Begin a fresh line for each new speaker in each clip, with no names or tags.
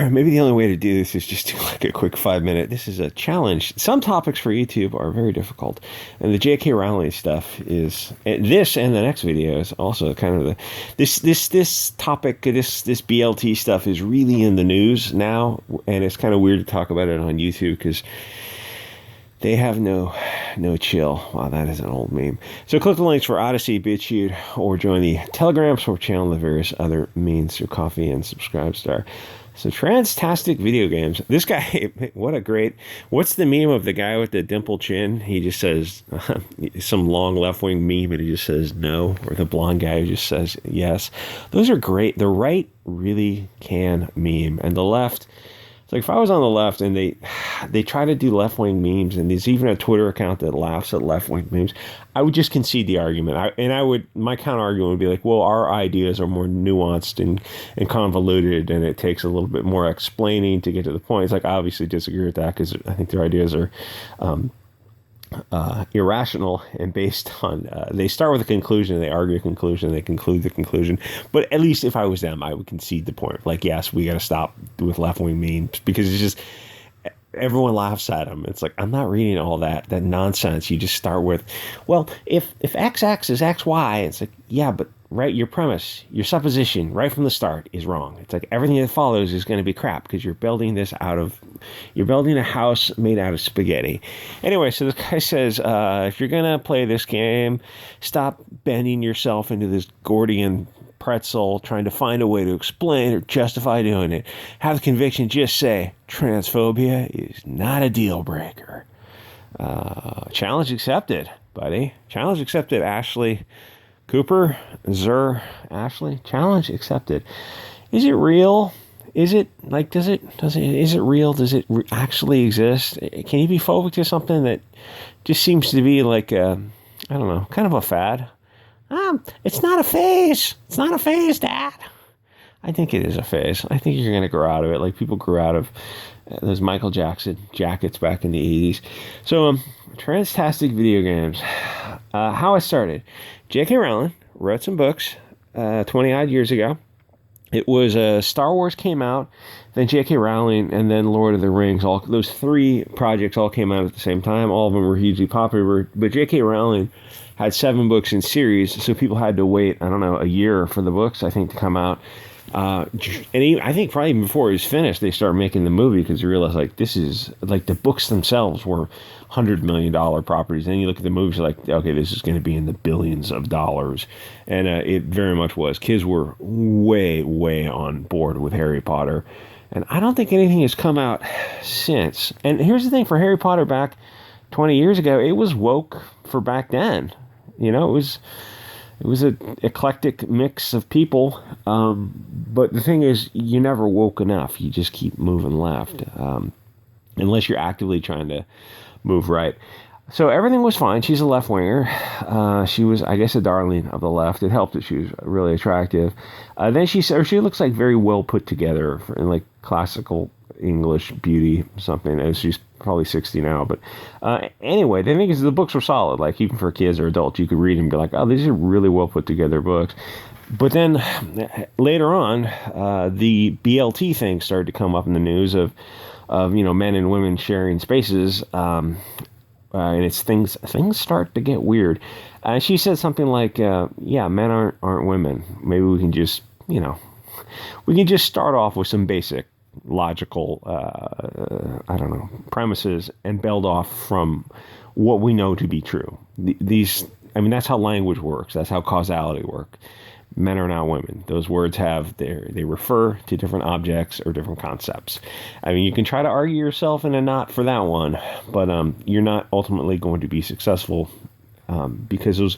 maybe the only way to do this is just do like a quick 5 minute. This is a challenge. Some topics for YouTube are very difficult, and the J.K. Rowling stuff is this, and the next video is also kind of this topic. This BLT stuff is really in the news now, and it's kind of weird to talk about it on YouTube because they have no chill. Wow, that is an old meme. So click the links for Odyssey, Bit Chute, or join the Telegram support channel and the various other means through Coffee and Subscribestar. So Transtastic Video Games. This guy, what's the meme of the guy with the dimple chin? He just says, some long left-wing meme, and he just says no, or the blonde guy who just says yes. Those are great. The right really can meme, and the left, it's like if I was on the left and they try to do left-wing memes, and there's even a Twitter account that laughs at left-wing memes, I would just concede the argument. My counter-argument would be like, well, our ideas are more nuanced and convoluted, and it takes a little bit more explaining to get to the point. It's like, I obviously disagree with that because I think their ideas are irrational and based on they start with a conclusion, they argue a conclusion, they conclude the conclusion. But at least if I was them, I would concede the point. Like, yes, we got to stop with left-wing memes because it's just everyone laughs at them. It's like, I'm not reading all that nonsense. You just start with, well, if XX is XY, it's like, yeah, but right, your premise, your supposition right from the start is wrong. It's like everything that follows is going to be crap because you're building a house made out of spaghetti. Anyway, so this guy says, if you're going to play this game, stop bending yourself into this Gordian pretzel trying to find a way to explain or justify doing it. Have the conviction, just say, transphobia is not a deal breaker. Challenge accepted, buddy. Challenge accepted, Ashley Cooper, Ashley, challenge accepted. Is it real? Is it like, is it real? Does it actually exist? Can you be phobic to something that just seems to be like I don't know, kind of a fad? It's not a phase. It's not a phase, Dad. I think it is a phase. I think you're going to grow out of it. Like people grew out of those Michael Jackson jackets back in the 80s. So, Transtastic Video Games. How I started. J.K. Rowling wrote some books 20-odd years ago. It was Star Wars came out, then J.K. Rowling, and then Lord of the Rings. All those three projects all came out at the same time. All of them were hugely popular. But J.K. Rowling had 7 books in series, so people had to wait, I don't know, a year for the books, I think, to come out. I think probably even before it was finished, they started making the movie because they realized, like, this is, like, the books themselves were $100 million properties. And then you look at the movies, like, okay, this is going to be in the billions of dollars. And it very much was. Kids were way, way on board with Harry Potter. And I don't think anything has come out since. And here's the thing, for Harry Potter back 20 years ago, it was woke for back then. You know, it was an eclectic mix of people. But the thing is, you never woke enough. You just keep moving left. Unless you're actively trying to move right. So everything was fine. She's a left-winger. She was, I guess, a darling of the left. It helped that she was really attractive. Then she looks like very well put together in like classical English beauty something. She's probably 60 now. But anyway, the thing is the books were solid. Like even for kids or adults, you could read them and be like, oh, these are really well put together books. But then later on, the BLT thing started to come up in the news of men and women sharing spaces. And it's things start to get weird. She said something like, men aren't women. Maybe we can just, start off with some basic logical, premises and build off from what we know to be true. That's how language works. That's how causality works. Men are not women. Those words they refer to different objects or different concepts. You can try to argue yourself in a knot for that one, but you're not ultimately going to be successful because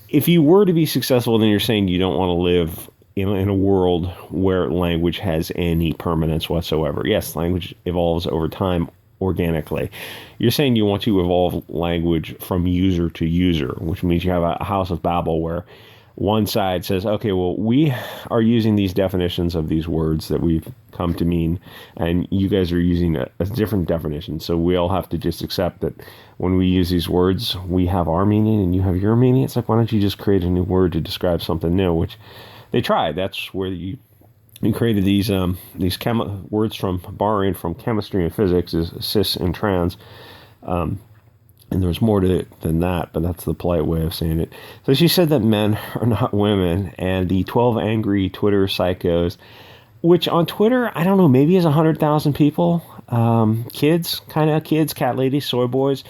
if you were to be successful, then you're saying you don't want to live in a world where language has any permanence whatsoever. Yes, language evolves over time organically. You're saying you want to evolve language from user to user, which means you have a house of Babel where one side says, okay, well, we are using these definitions of these words that we've come to mean, and you guys are using a different definition. So we all have to just accept that when we use these words, we have our meaning and you have your meaning. It's like, why don't you just create a new word to describe something new, which they tried. That's where you He created these words from borrowing from chemistry and physics, is cis and trans. And there's more to it than that, but that's the polite way of saying it. So she said that men are not women, and the 12 angry Twitter psychos, which on Twitter, I don't know, maybe is 100,000 people, kids, cat ladies, soy boys,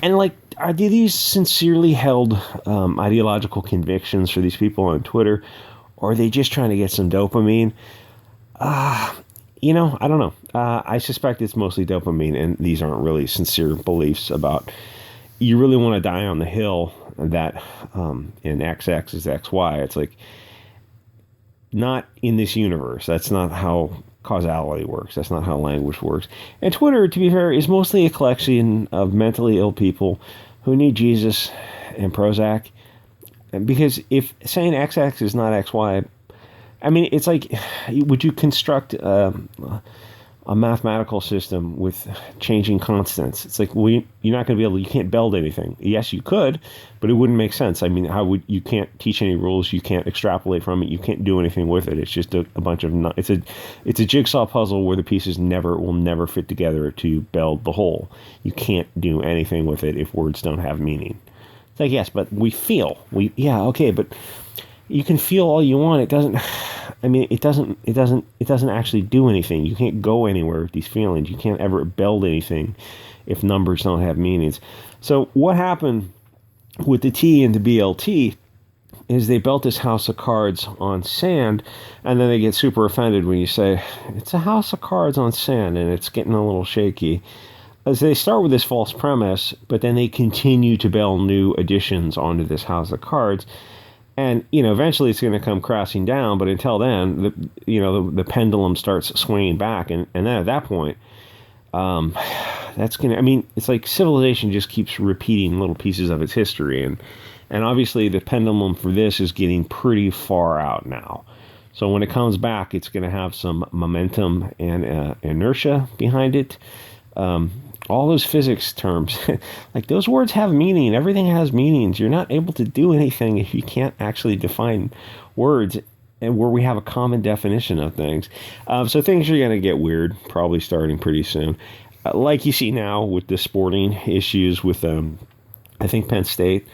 and like, are these sincerely held ideological convictions for these people on Twitter, or are they just trying to get some dopamine? I don't know. I suspect it's mostly dopamine, and these aren't really sincere beliefs about. You really want to die on the hill that in XX is XY. It's like, not in this universe. That's not how causality works. That's not how language works. And Twitter, to be fair, is mostly a collection of mentally ill people who need Jesus and Prozac. Because if saying XX is not XY, I mean, it's like, would you construct a mathematical system with changing constants? It's like, well, you're not going to be able to, you can't build anything. Yes, you could, but it wouldn't make sense. I mean, you can't teach any rules, you can't extrapolate from it, you can't do anything with it. It's just a bunch of, it's a jigsaw puzzle where the pieces will never fit together to build the whole. You can't do anything with it if words don't have meaning. It's like, yes, but okay, but you can feel all you want. It doesn't actually do anything. You can't go anywhere with these feelings. You can't ever build anything if numbers don't have meanings. So what happened with the T and the BLT is they built this house of cards on sand, and then they get super offended when you say, it's a house of cards on sand, and it's getting a little shaky. As they start with this false premise, but then they continue to build new additions onto this house of cards. And, eventually it's going to come crashing down. But until then, the pendulum starts swinging back. And then at that point, that's going to, it's like civilization just keeps repeating little pieces of its history. And obviously the pendulum for this is getting pretty far out now. So when it comes back, it's going to have some momentum and inertia behind it. All those physics terms, like those words have meaning. Everything has meanings. You're not able to do anything if you can't actually define words and where we have a common definition of things. So things are going to get weird, probably starting pretty soon. Like you see now with the sporting issues with, I think, Penn State,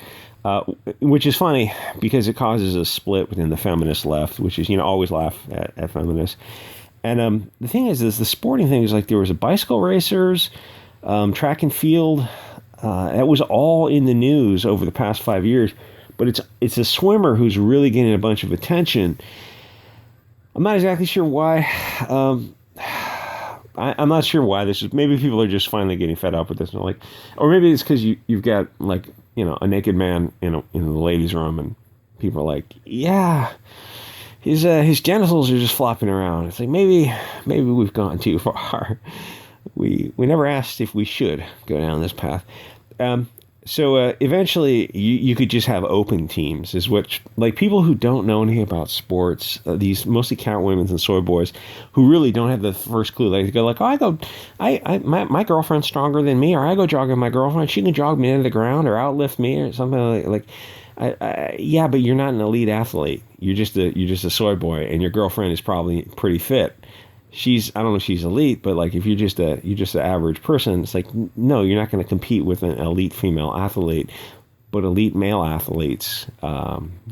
which is funny because it causes a split within the feminist left, which is, always laugh at feminists. And the thing is the sporting thing is like there was a bicycle racers, track and field, that was all in the news over the past 5 years, but it's a swimmer who's really getting a bunch of attention. I'm not exactly sure why. I'm not sure why this is. Maybe people are just finally getting fed up with this, and or maybe it's because you've got a naked man in the ladies' room, and people are like, yeah, his genitals are just flopping around. It's like maybe we've gone too far. We never asked if we should go down this path. So eventually you could just have open teams, is what, like, people who don't know anything about sports, these mostly cat women and soy boys who really don't have the first clue. They go my girlfriend's stronger than me, or I go jogging with my girlfriend, she can jog me into the ground or outlift me or something like yeah, but you're not an elite athlete. You're just a soy boy, and your girlfriend is probably pretty fit. I don't know if she's elite, but like if you're just an average person, it's like, no, you're not going to compete with an elite female athlete, but elite male athletes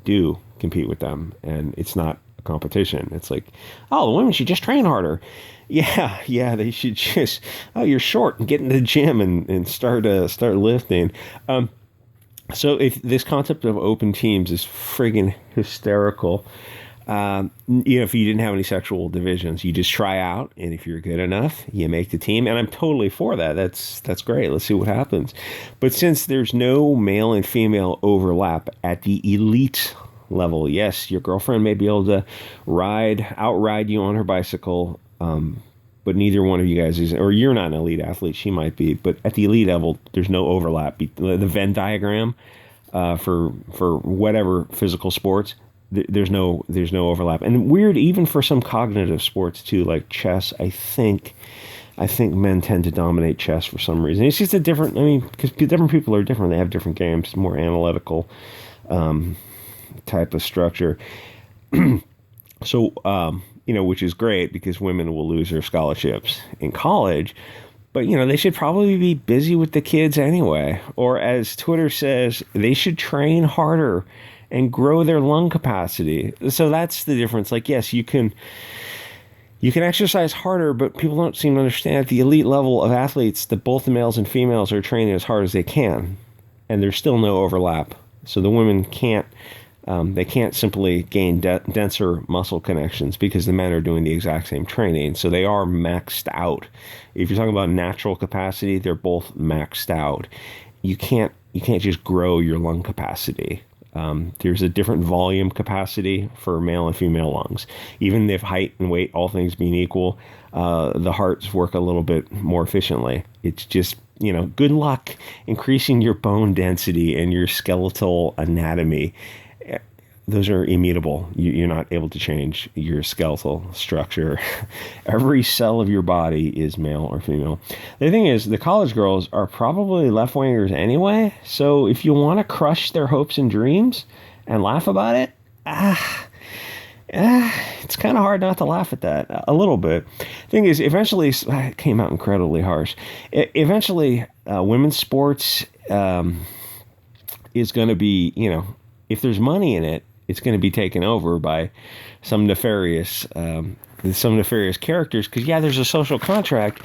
do compete with them, and it's not a competition. It's like, oh, the women should just train harder. Yeah, they should just, oh, you're short, and get in the gym and start lifting. So if this concept of open teams is friggin' hysterical. If you didn't have any sexual divisions, you just try out, and if you're good enough, you make the team. And I'm totally for that. That's great. Let's see what happens. But since there's no male and female overlap at the elite level, yes, your girlfriend may be able to outride you on her bicycle, but neither one of you guys is, or you're not an elite athlete, she might be. But at the elite level, there's no overlap. The Venn diagram for whatever physical sports. There's no overlap, and weird even for some cognitive sports too, like chess. I think men tend to dominate chess for some reason. It's just because different people are different. They have different games, more analytical type of structure. So which is great because women will lose their scholarships in college. But, they should probably be busy with the kids anyway. Or as Twitter says, they should train harder and grow their lung capacity. So that's the difference. Like, yes, you can exercise harder, but people don't seem to understand at the elite level of athletes that both the males and females are training as hard as they can. And there's still no overlap. So the women can't simply gain denser muscle connections because the men are doing the exact same training. So they are maxed out. If you're talking about natural capacity, they're both maxed out. You can't just grow your lung capacity. There's a different volume capacity for male and female lungs. Even if height and weight, all things being equal, the hearts work a little bit more efficiently. It's just, good luck increasing your bone density and your skeletal anatomy. Those are immutable. You're not able to change your skeletal structure. Every cell of your body is male or female. The thing is, the college girls are probably left-wingers anyway, so if you want to crush their hopes and dreams and laugh about it, it's kind of hard not to laugh at that a little bit. The thing is, eventually, it came out incredibly harsh. Eventually, women's sports is going to be, if there's money in it, it's going to be taken over by some nefarious characters. Because there's a social contract,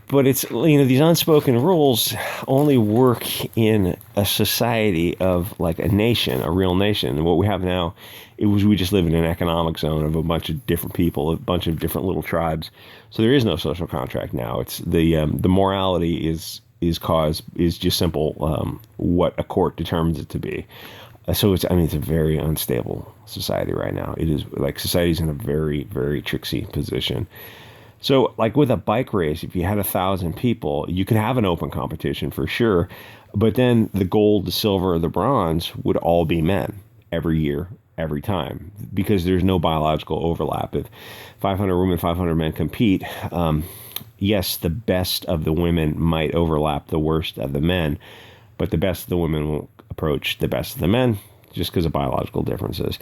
but it's these unspoken rules only work in a society of like a nation, a real nation. And what we have now, we just live in an economic zone of a bunch of different people, a bunch of different little tribes. So there is no social contract now. It's the morality is just simple what a court determines it to be. So it's a very unstable society right now. It is like society's in a very, very tricksy position. So like with a bike race, if you had 1,000 people, you could have an open competition for sure. But then the gold, the silver, the bronze would all be men every year, every time, because there's no biological overlap. If 500 women, 500 men compete, yes, the best of the women might overlap the worst of the men, but the best of the women won't approach the best of the men just because of biological differences.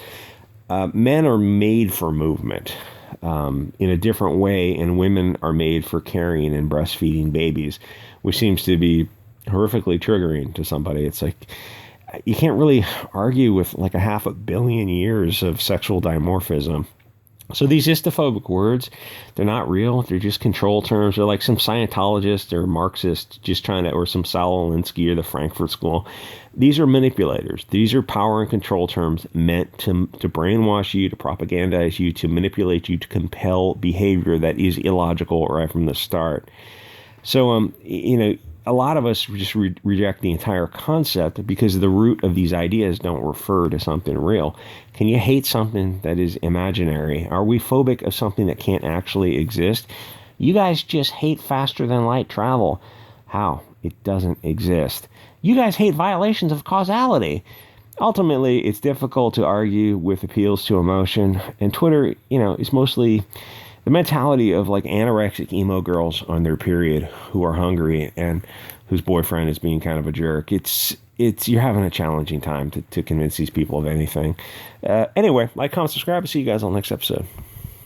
Men are made for movement in a different way, and women are made for carrying and breastfeeding babies, which seems to be horrifically triggering to somebody. It's like you can't really argue with like 500 million years of sexual dimorphism. So these istaphobic words, they're not real. They're just control terms. They're like some Scientologist or Marxist just trying to, or some Saul Alinsky or the Frankfurt School. These are manipulators. These are power and control terms meant to brainwash you, to propagandize you, to manipulate you, to compel behavior that is illogical right from the start. So, a lot of us just reject the entire concept because the root of these ideas don't refer to something real. Can you hate something that is imaginary? Are we phobic of something that can't actually exist? You guys just hate faster than light travel. How? It doesn't exist. You guys hate violations of causality. Ultimately, it's difficult to argue with appeals to emotion, and Twitter, is mostly the mentality of like anorexic emo girls on their period who are hungry and whose boyfriend is being kind of a jerk. You're having a challenging time to convince these people of anything. Anyway, like, comment, subscribe, and see you guys on the next episode.